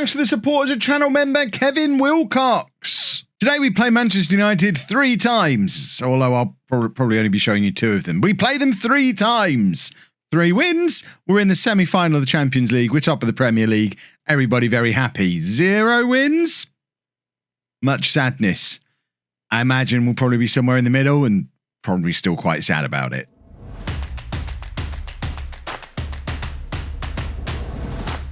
Thanks for the support as a channel member, Kevin Wilcox. Today we play Manchester United 3 times, although I'll probably only be showing you 2 of them. We play them 3 times. 3 wins. We're in the semi-final of the Champions League. We're top of the Premier League. Everybody very happy. 0 wins. Much sadness. I imagine we'll probably be somewhere in the middle and probably still quite sad about it.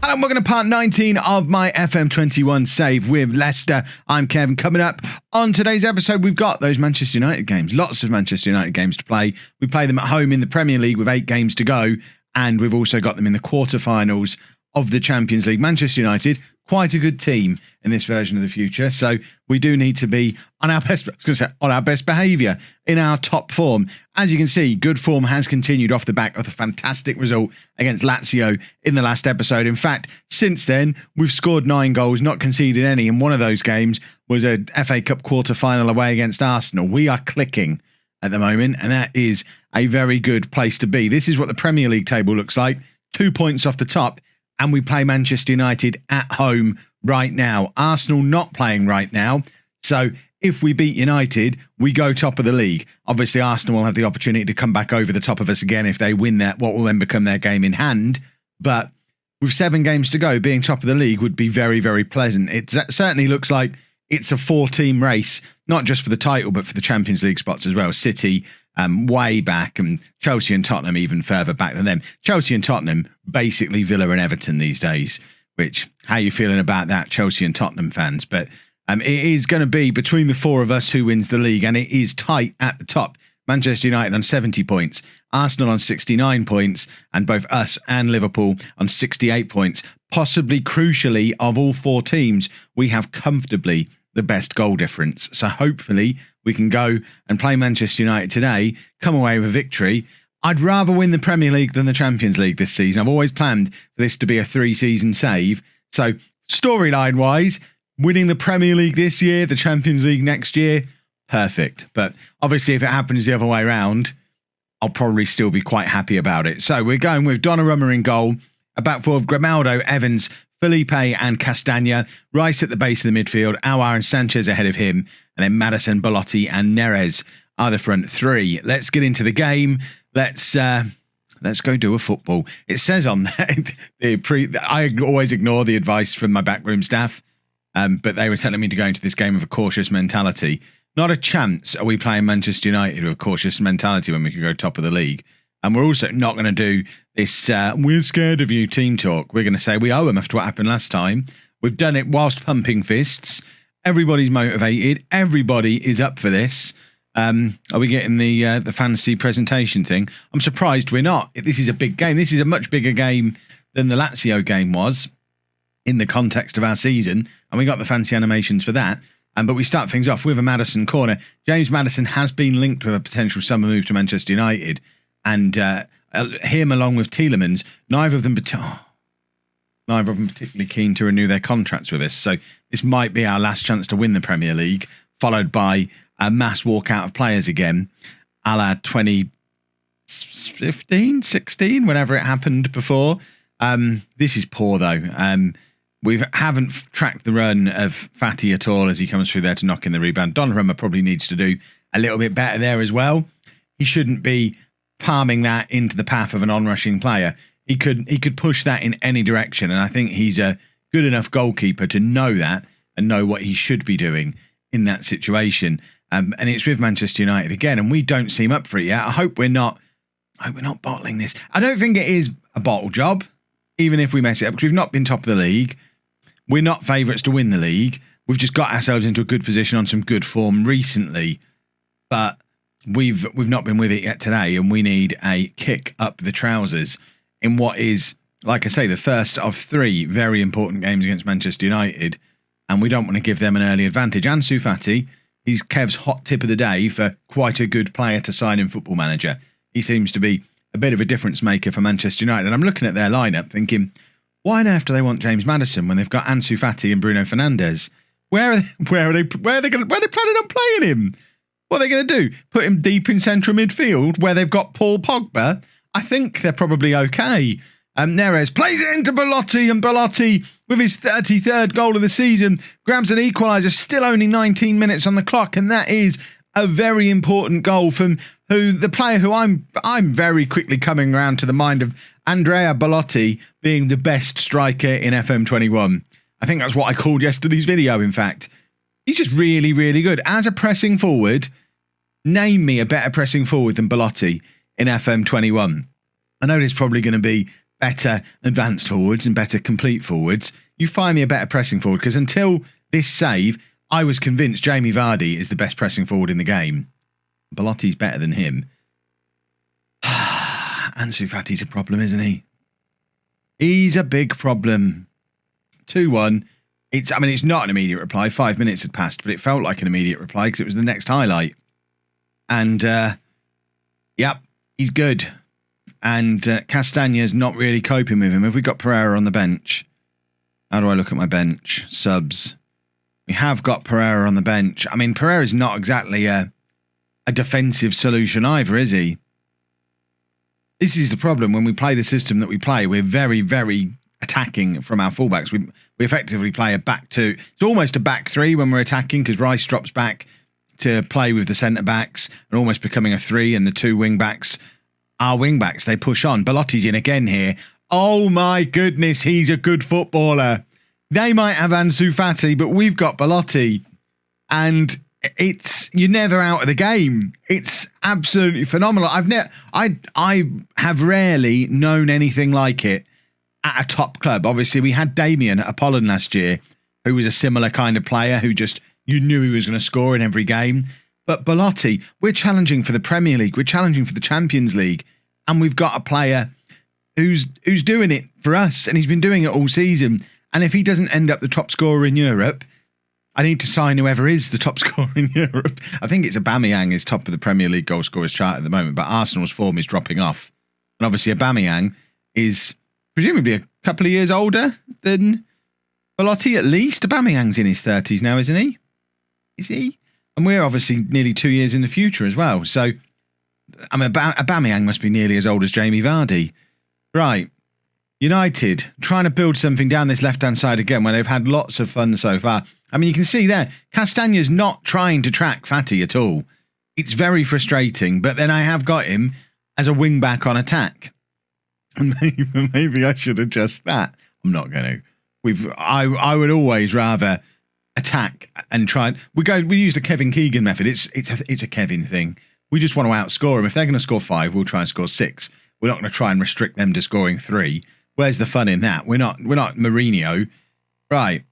And welcome to part 19 of my FM21 save with Leicester. I'm Kevin. Coming up on today's episode, we've got those Manchester United games. Lots of Manchester United games to play. We play them at home in the Premier League with 8 games to go. And we've also got them in the quarterfinals of the Champions League. Manchester United, quite a good team in this version of the future. So we do need to be on our best behaviour, in our top form. As you can see, good form has continued off the back of the fantastic result against Lazio in the last episode. In fact, since then, we've scored 9 goals, not conceded any. And one of those games was a FA Cup quarter-final away against Arsenal. We are clicking at the moment, and that is a very good place to be. This is what the Premier League table looks like. 2 points off the top. And we play Manchester United at home right now. Arsenal not playing right now. So if we beat United, we go top of the league. Obviously, Arsenal will have the opportunity to come back over the top of us again if they win that, what will then become their game in hand. But with 7 games to go, being top of the league would be very, very pleasant. It certainly looks like it's a 4-team race, not just for the title, but for the Champions League spots as well. City way back, and Chelsea and Tottenham even further back than them. Chelsea and Tottenham, basically Villa and Everton these days, which, how are you feeling about that, Chelsea and Tottenham fans? But it is going to be between the 4 of us who wins the league, and it is tight at the top. Manchester United on 70 points, Arsenal on 69 points, and both us and Liverpool on 68 points. Possibly crucially, of all 4 teams, we have comfortably the best goal difference. So hopefully we can go and play Manchester United today, come away with a victory. I'd rather win the Premier League than the Champions League this season. I've always planned for this to be a 3-season save. So storyline-wise, winning the Premier League this year, the Champions League next year, perfect. But obviously if it happens the other way around, I'll probably still be quite happy about it. So we're going with Donnarumma in goal, a back four of Grimaldo, Evans, Felipe and Castagna. Rice at the base of the midfield, Aouar and Sanchez ahead of him, and then Maddison, Belotti and Neres are the front 3. Let's get into the game. Let's go do a football. It says on that, I always ignore the advice from my backroom staff, but they were telling me to go into this game with a cautious mentality. Not a chance are we playing Manchester United with a cautious mentality when we can go top of the league. And we're also not going to do this, we're scared of you team talk. We're going to say we owe them after what happened last time. We've done it whilst pumping fists. Everybody's motivated. Everybody is up for this. Are we getting the fancy presentation thing? I'm surprised we're not. This is a big game. This is a much bigger game than the Lazio game was in the context of our season. And we got the fancy animations for that. But we start things off with a Maddison corner. James Maddison has been linked with a potential summer move to Manchester United. And him along with Tielemans, neither of them particularly keen to renew their contracts with us. So this might be our last chance to win the Premier League, followed by a mass walkout of players again, a la 2015, 16, whenever it happened before. This is poor though. We haven't tracked the run of Fati at all as he comes through there to knock in the rebound. Donnarumma probably needs to do a little bit better there as well. He shouldn't be palming that into the path of an onrushing player. He could push that in any direction, and I think he's a good enough goalkeeper to know that and know what he should be doing in that situation. And it's with Manchester United again, and we don't seem up for it yet. I hope we're not bottling this. I don't think it is a bottle job, even if we mess it up, because we've not been top of the league. We're not favourites to win the league. We've just got ourselves into a good position on some good form recently, but we've not been with it yet today, and we need a kick up the trousers in what is, like I say, the first of 3 very important games against Manchester United, and we don't want to give them an early advantage. Ansu Fati, he's Kev's hot tip of the day for quite a good player to sign in Football Manager. He seems to be a bit of a difference maker for Manchester United, and I'm looking at their lineup thinking, why on earth do they want James Maddison when they've got Ansu Fati and Bruno Fernandes? Where are they planning on playing him? What are they going to do? Put him deep in central midfield where they've got Paul Pogba? I think they're probably okay. Neres plays it into Belotti, and Belotti with his 33rd goal of the season, grabs an equaliser, still only 19 minutes on the clock, and that is a very important goal from the player who I'm very quickly coming around to the mind of, Andrea Bellotti, being the best striker in FM21. I think that's what I called yesterday's video, in fact. He's just really, really good. As a pressing forward, name me a better pressing forward than Bellotti in FM21. I know there's probably going to be better advanced forwards and better complete forwards. You find me a better pressing forward, because until this save, I was convinced Jamie Vardy is the best pressing forward in the game. Bellotti's better than him. Ansu Fati's a problem, isn't he? He's a big problem. 2-1. It's not an immediate reply. 5 minutes had passed, but it felt like an immediate reply because it was the next highlight. And, yep, he's good. And Castagna's not really coping with him. Have we got Pereira on the bench? How do I look at my bench? Subs. We have got Pereira on the bench. I mean, Pereira's not exactly a defensive solution either, is he? This is the problem. When we play the system that we play, we're very, very attacking from our fullbacks. We effectively play a back two. It's almost a back three when we're attacking, because Rice drops back to play with the centre backs and almost becoming a three, and the two wing backs are wing backs. They push on. Bellotti's in again here. Oh my goodness, he's a good footballer. They might have Ansu Fati, but we've got Bellotti, and you're never out of the game. It's absolutely phenomenal. I have rarely known anything like it at a top club. Obviously, we had Damien at Apollon last year, who was a similar kind of player who just, you knew he was going to score in every game. But Bellotti, we're challenging for the Premier League, we're challenging for the Champions League, and we've got a player who's doing it for us, and he's been doing it all season. And if he doesn't end up the top scorer in Europe, I need to sign whoever is the top scorer in Europe. I think it's Aubameyang is top of the Premier League goal scorers chart at the moment, but Arsenal's form is dropping off. And obviously Aubameyang is presumably a couple of years older than Bellotti, at least. Aubameyang's in his 30s now, isn't he? Is he? And we're obviously nearly 2 years in the future as well. So, I mean, Aubameyang must be nearly as old as Jamie Vardy. Right. United trying to build something down this left-hand side again, where they've had lots of fun so far. I mean, you can see there, Castagna's not trying to track Fati at all. It's very frustrating, but then I have got him as a wing-back on attack. And maybe I should adjust that. I'm not going to. I would always rather attack and try. We use the Kevin Keegan method. It's a Kevin thing. We just want to outscore them. If they're going to score 5, we'll try and score 6. We're not going to try and restrict them to scoring 3. Where's the fun in that? We're not Mourinho. Right.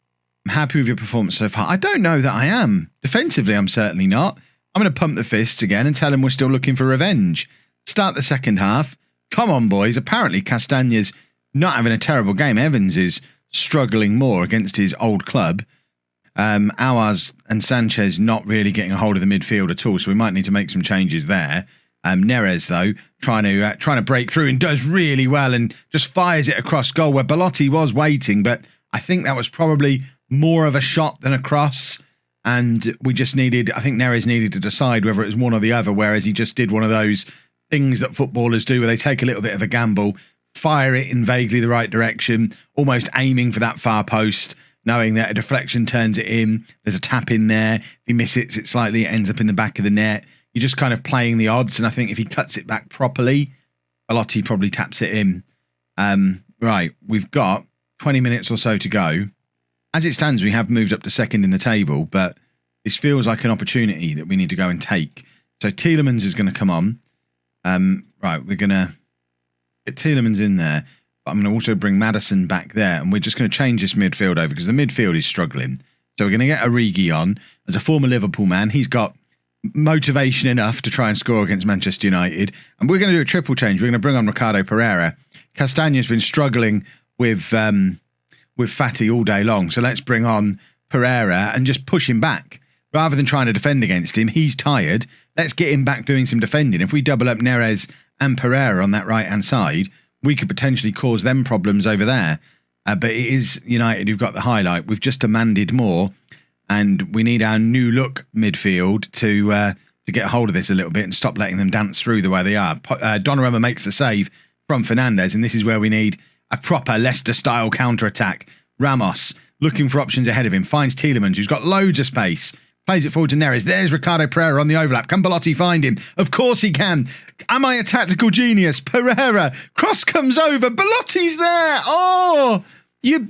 I'm happy with your performance so far. I don't know that I am. Defensively, I'm certainly not. I'm going to pump the fists again and tell him we're still looking for revenge. Start the second half. Come on, boys. Apparently, Castagna's not having a terrible game. Evans is struggling more against his old club. Awaz and Sanchez not really getting a hold of the midfield at all, so we might need to make some changes there. Neres, though, trying to break through and does really well and just fires it across goal, where Bellotti was waiting, but I think that was probably more of a shot than a cross, and we just needed, I think Neres needed to decide whether it was one or the other, whereas he just did one of those things that footballers do where they take a little bit of a gamble, fire it in vaguely the right direction, almost aiming for that far post, knowing that a deflection turns it in, there's a tap in there, if he misses it slightly, it ends up in the back of the net. You're just kind of playing the odds, and I think if he cuts it back properly, Bellotti probably taps it in. Right, we've got 20 minutes or so to go. As it stands, we have moved up to second in the table, but this feels like an opportunity that we need to go and take. So Tielemans is going to come on. Right, we're going to get Tielemans in there, but I'm going to also bring Maddison back there, and we're just going to change this midfield over because the midfield is struggling. So we're going to get Origi on. As a former Liverpool man, he's got motivation enough to try and score against Manchester United, and we're going to do a triple change. We're going to bring on Ricardo Pereira. Castagna's been struggling with Fati all day long, so let's bring on Pereira and just push him back rather than trying to defend against him. He's tired. Let's get him back doing some defending. If we double up Neres and Pereira on that right hand side, we could potentially cause them problems over there. But it is United who've got the highlight. We've just demanded more, and we need our new look midfield to get a hold of this a little bit and stop letting them dance through the way they are. Donnarumma makes the save from Fernandes, and this is where we need a proper Leicester-style counter-attack Ramos looking for options ahead of him. Finds Tielemans, who's got loads of space. Plays it forward to Neres. There's Ricardo Pereira on the overlap. Can Belotti find him? Of course he can. Am I a tactical genius? Pereira. Cross comes over. Belotti's there. Oh, you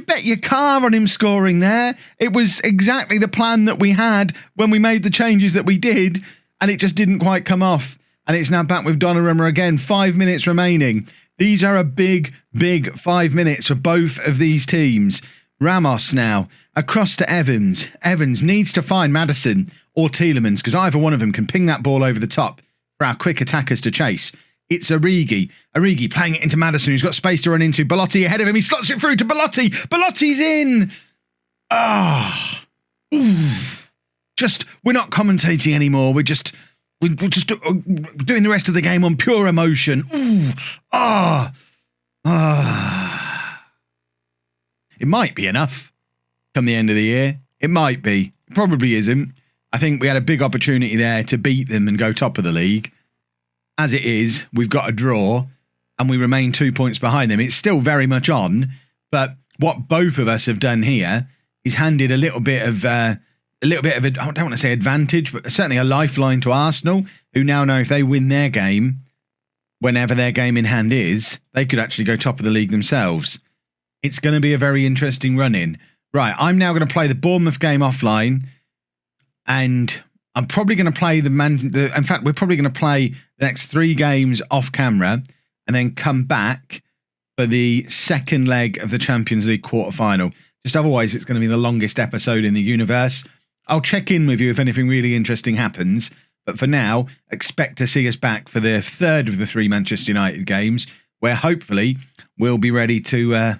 bet your car on him scoring there. It was exactly the plan that we had when we made the changes that we did, and it just didn't quite come off. And it's now back with Donnarumma again. 5 minutes remaining. These are a big, big 5 minutes for both of these teams. Ramos now across to Evans. Evans needs to find Maddison or Tielemans because either one of them can ping that ball over the top for our quick attackers to chase. It's Origi. Origi playing it into Maddison, who's got space to run into. Belotti ahead of him. He slots it through to Belotti. Belotti's in. Ah. Just, we're not commentating anymore. We're just doing the rest of the game on pure emotion. It might be enough come the end of the year. It might be. It probably isn't. I think we had a big opportunity there to beat them and go top of the league. As it is, we've got a draw and we remain 2 points behind them. It's still very much on, but what both of us have done here is handed a little bit of a, I don't want to say advantage, but certainly a lifeline to Arsenal, who now know if they win their game, whenever their game in hand is, they could actually go top of the league themselves. It's going to be a very interesting run-in. Right, I'm now going to play the Bournemouth game offline, and I'm probably going to play in fact, we're probably going to play the next 3 games off camera, and then come back for the second leg of the Champions League quarter-final. Just otherwise, it's going to be the longest episode in the universe. I'll check in with you if anything really interesting happens, but for now, expect to see us back for the third of the 3 Manchester United games, where hopefully we'll be ready to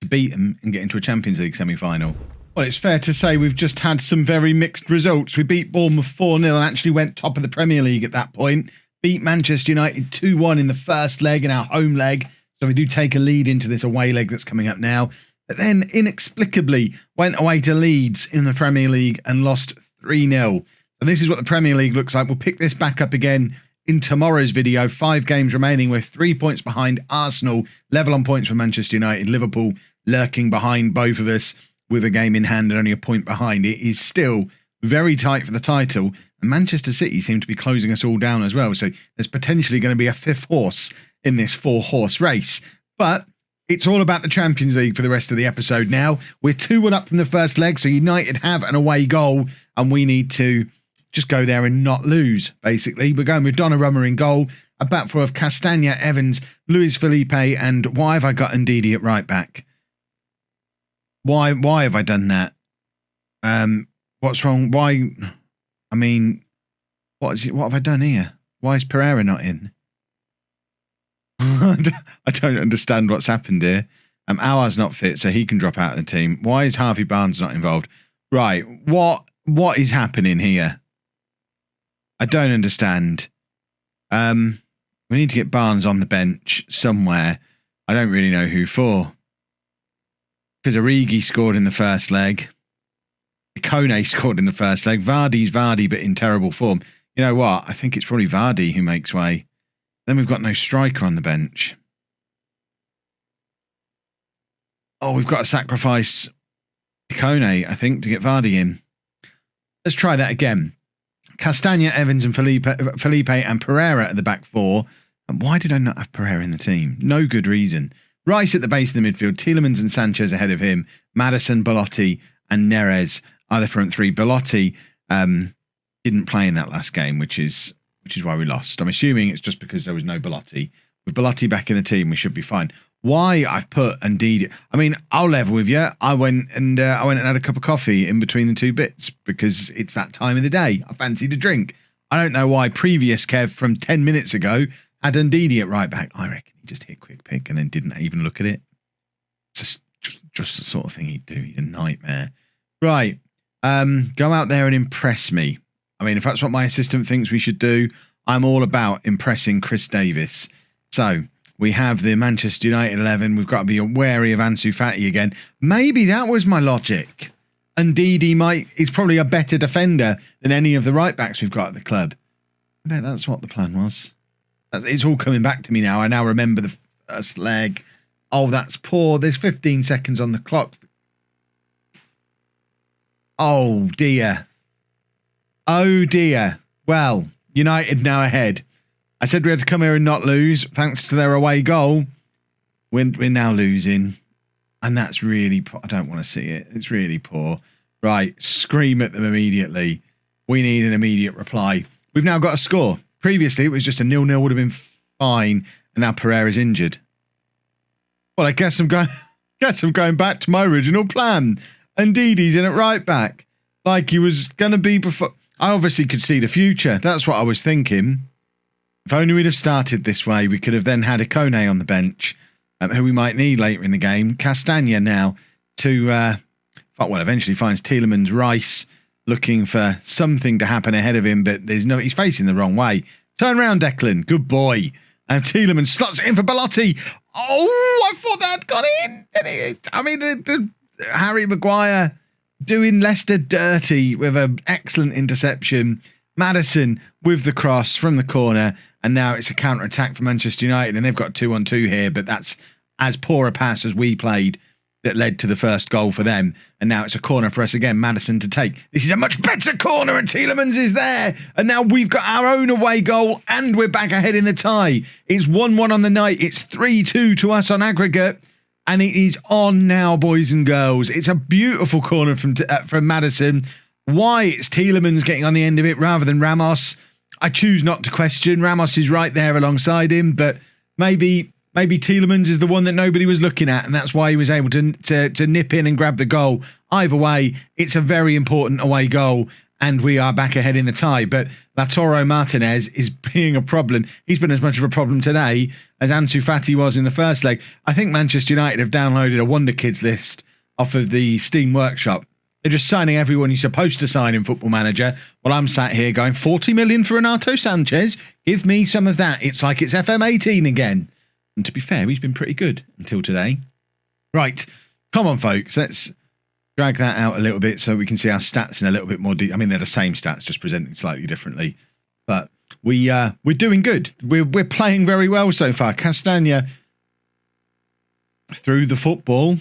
beat them and get into a Champions League semi-final. Well, it's fair to say we've just had some very mixed results. We beat Bournemouth 4-0 and actually went top of the Premier League at that point. Beat Manchester United 2-1 in the first leg, in our home leg. So we do take a lead into this away leg that's coming up now. But then inexplicably went away to Leeds in the Premier League and lost 3-0. And this is what the Premier League looks like. We'll pick this back up again in tomorrow's video. 5 games remaining. We're 3 points behind Arsenal, level on points for Manchester United. Liverpool lurking behind both of us with a game in hand and only a point behind. It is still very tight for the title, and Manchester City seem to be closing us all down as well. So there's potentially going to be a 5th horse in this 4-horse race. But it's all about the Champions League for the rest of the episode now. We're 2-1 up from the first leg, so United have an away goal, and we need to just go there and not lose, basically. We're going with Donnarumma in goal, a back four of Castagna, Evans, Luis Felipe, and why have I got Ndidi at right back? Why have I done that? What's wrong? Why? I mean, what have I done here? Why is Pereira not in? I don't understand what's happened here. Aouar's not fit, so he can drop out of the team. Why is Harvey Barnes not involved? Right, what is happening here? I don't understand. We need to get Barnes on the bench somewhere. I don't really know who for. Because Origi scored in the first leg. Kone scored in the first leg. Vardy's Vardy, but in terrible form. You know what? I think it's probably Vardy who makes way. Then we've got no striker on the bench. Oh, we've got to sacrifice Kone, I think, to get Vardy in. Let's try that again. Castagna, Evans and Felipe and Pereira at the back 4. And why did I not have Pereira in the team? No good reason. Rice at the base of the midfield, Tielemans and Sanchez ahead of him, Maddison, Belotti and Neres are the front 3. Belotti didn't play in that last game, which is why we lost. I'm assuming it's just because there was no Belotti. With Belotti back in the team, we should be fine. Why I've put Ndidi? I mean, I'll level with you. I went and had a cup of coffee in between the 2 bits because it's that time of the day. I fancied a drink. I don't know why previous Kev from 10 minutes ago had Ndidi at right back. I reckon he just hit quick pick and then didn't even look at it. It's just the sort of thing he'd do. He's a nightmare. Right. Go out there and impress me. I mean, if that's what my assistant thinks we should do, I'm all about impressing Chris Davis. So we have the Manchester United 11. We've got to be wary of Ansu Fati again. Maybe that was my logic. Ndidi is probably a better defender than any of the right backs we've got at the club. I bet that's what the plan was. It's all coming back to me now. I now remember the first leg. Oh, that's poor. There's 15 seconds on the clock. Oh, dear. Oh, dear. Well, United now ahead. I said we had to come here and not lose, thanks to their away goal. We're now losing. And that's really poor. I don't want to see it. It's really poor. Right, scream at them immediately. We need an immediate reply. We've now got a score. Previously, it was just a 0-0 would have been fine, and now Pereira's injured. Well, I guess I'm going back to my original plan. Indeed, he's in at right back, like he was going to be before. I obviously could see the future. That's what I was thinking. If only we'd have started this way, we could have then had Ikone on the bench, who we might need later in the game. Castagna now to, well, eventually finds Tielemans. Rice looking for something to happen ahead of him, but he's facing the wrong way. Turn round, Declan. Good boy. And Tielemans slots it in for Belotti. Oh, I thought that had gone in. I mean, the Harry Maguire doing Leicester dirty with an excellent interception. Maddison with the cross from the corner. And now it's a counter-attack for Manchester United. And they've got 2-on-2 here, but that's as poor a pass as we played that led to the first goal for them. And now it's a corner for us again, Maddison to take. This is a much better corner and Tielemans is there. And now we've got our own away goal and we're back ahead in the tie. It's 1-1 on the night. It's 3-2 to us on aggregate. And it is on now, boys and girls. It's a beautiful corner from Maddison. Why it's Tielemans getting on the end of it rather than Ramos, I choose not to question. Ramos is right there alongside him, but maybe Tielemans is the one that nobody was looking at, and that's why he was able to nip in and grab the goal. Either way, it's a very important away goal, and we are back ahead in the tie. But Lautaro Martinez is being a problem. He's been as much of a problem today as Ansu Fati was in the first leg. I think Manchester United have downloaded a Wonder Kids list off of the Steam Workshop. They're just signing everyone you're supposed to sign in Football Manager. Well, I'm sat here going 40 million for Renato Sanchez. Give me some of that. It's like it's FM18 again. And to be fair, he's been pretty good until today. Right. Come on, folks. Let's drag that out a little bit so we can see our stats in a little bit more detail. I mean, they're the same stats, just presented slightly differently. But we're doing good. We're playing very well so far. Castagna through the football.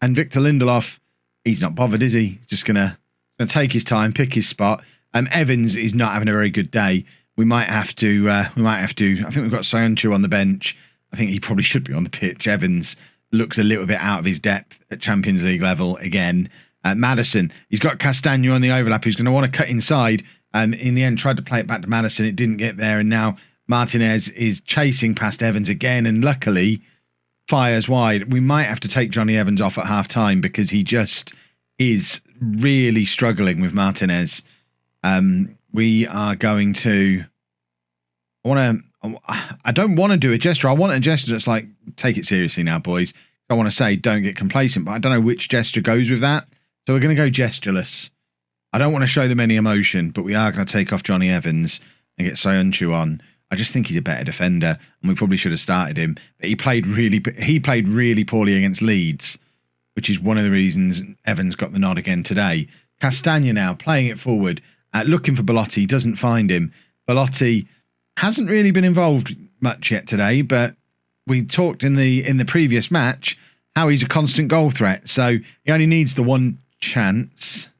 And Victor Lindelof, he's not bothered, is he? Just gonna take his time, pick his spot. Evans is not having a very good day. We might have to. I think we've got Sayuncu on the bench. I think he probably should be on the pitch. Evans looks a little bit out of his depth at Champions League level again. Maddison, he's got Castagna on the overlap. He's going to want to cut inside. In the end, tried to play it back to Maddison. It didn't get there. And now Martinez is chasing past Evans again. And luckily, fires wide. We might have to take Johnny Evans off at half time because he just is really struggling with Martinez. We are going to... I don't want to do a gesture. I want a gesture that's like, take it seriously now, boys. I want to say, don't get complacent, but I don't know which gesture goes with that. So we're going to go gestureless. I don't want to show them any emotion, but we are going to take off Johnny Evans and get Sayuncu on. I just think he's a better defender, and we probably should have started him. But he played really poorly against Leeds, which is one of the reasons Evans got the nod again today. Castagna now playing it forward, looking for Belotti, doesn't find him. Belotti hasn't really been involved much yet today, but we talked in the previous match how he's a constant goal threat. So he only needs the one chance.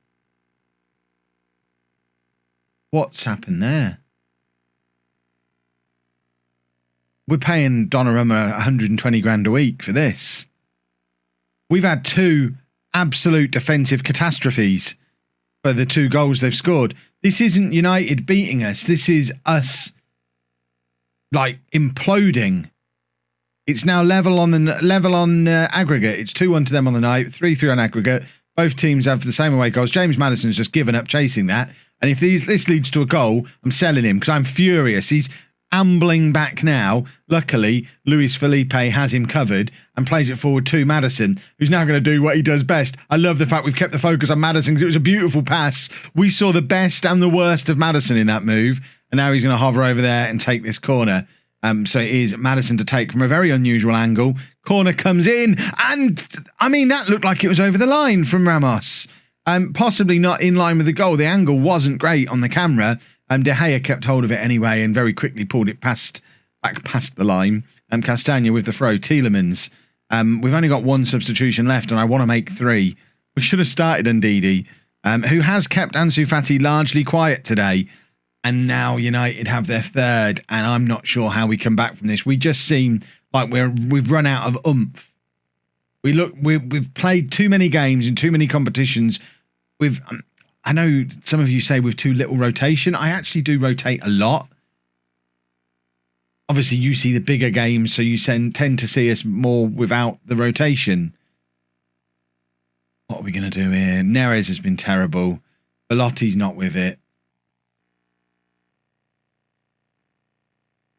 What's happened there? We're paying Donnarumma 120 grand a week for this. We've had two absolute defensive catastrophes for the two goals they've scored. This isn't United beating us. This is us like imploding. It's now level on aggregate. It's 2-1 to them on the night, 3-3 on aggregate. Both teams have the same away goals. James Maddison's just given up chasing that. And if this leads to a goal, I'm selling him because I'm furious. He's ambling back now. Luckily, Luis Felipe has him covered and plays it forward to Maddison, who's now going to do what he does best. I love the fact we've kept the focus on Maddison because it was a beautiful pass. We saw the best and the worst of Maddison in that move. And now he's going to hover over there and take this corner. So it is Maddison to take from a very unusual angle. Corner comes in. And, I mean, that looked like it was over the line from Ramos. Possibly not in line with the goal. The angle wasn't great on the camera. De Gea kept hold of it anyway and very quickly pulled it back past the line. Castagna with the throw. Tielemans We've only got one substitution left, and I want to make 3. We should have started Ndidi, who has kept Ansu Fati largely quiet today. And now United have their 3rd, and I'm not sure how we come back from this. We just seem like we've run out of oomph. We've played too many games in too many competitions. I know some of you say with too little rotation. I actually do rotate a lot. Obviously, you see the bigger games, so you tend to see us more without the rotation. What are we going to do here? Neres has been terrible. Belotti's not with it.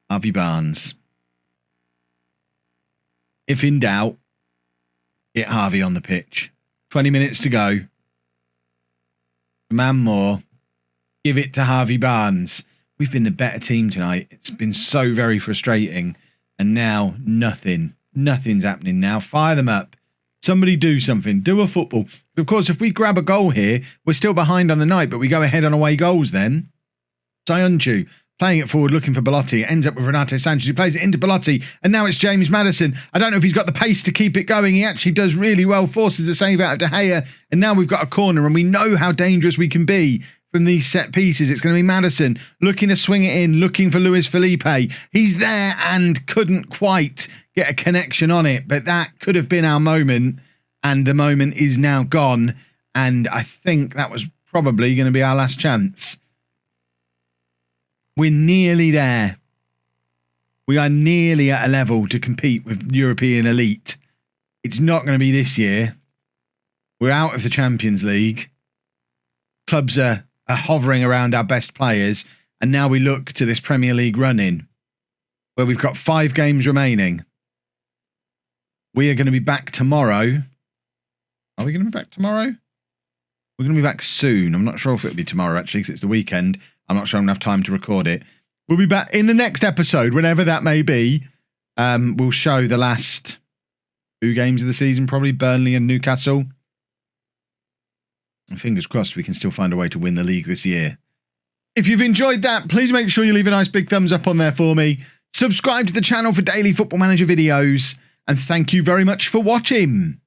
Harvey Barnes. If in doubt, get Harvey on the pitch. 20 minutes to go. Man more. Give it to Harvey Barnes. We've been the better team tonight. It's been so very frustrating. And now nothing. Nothing's happening now. Fire them up. Somebody do something. Do a football. Of course, if we grab a goal here, we're still behind on the night, but we go ahead on away goals then. Sayuncu playing it forward, looking for Belotti. It ends up with Renato Sanchez, who plays it into Belotti. And now it's James Maddison. I don't know if he's got the pace to keep it going. He actually does really well, forces the save out of De Gea. And now we've got a corner, and we know how dangerous we can be from these set pieces. It's going to be Maddison looking to swing it in, looking for Luis Felipe. He's there and couldn't quite get a connection on it, but that could have been our moment, and the moment is now gone. And I think that was probably going to be our last chance. We're nearly there. We are nearly at a level to compete with European elite. It's not going to be this year. We're out of the Champions League. Clubs are hovering around our best players. And now we look to this Premier League run-in, where we've got 5 games remaining. We are going to be back tomorrow. Are we going to be back tomorrow? We're going to be back soon. I'm not sure if it'll be tomorrow, actually, because it's the weekend. I'm not sure I'm going to have time to record it. We'll be back in the next episode, whenever that may be. We'll show the last 2 games of the season, probably Burnley and Newcastle. And fingers crossed we can still find a way to win the league this year. If you've enjoyed that, please make sure you leave a nice big thumbs up on there for me. Subscribe to the channel for daily Football Manager videos. And thank you very much for watching.